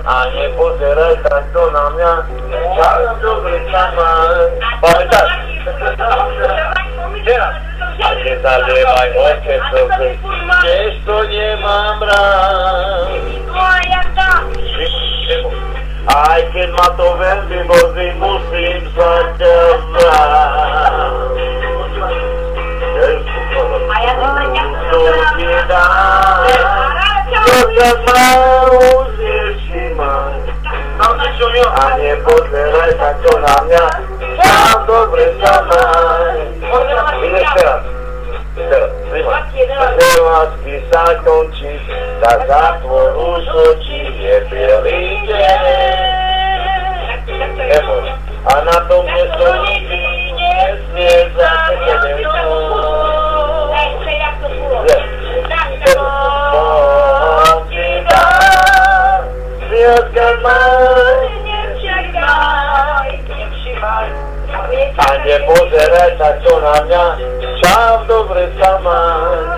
A nepozeraj takto na mňa, ja dobre sama. Pamätáš? Teraz. A nezalievaj oče, tiež to nemám rád. Aj keď ma to veľmi vozí, musím sa ťa vráť. To ti dám, to ťa má uzješimaj. A nepozeraj takto na mňa, sám dobre sa maj. Ideš teraz. Lásky sa končí, tak zatvor už očí, je bielý deň. A na tom nestojí, nesmie za tebe a nepozeraj takto na mňa, čau dobre sa maj.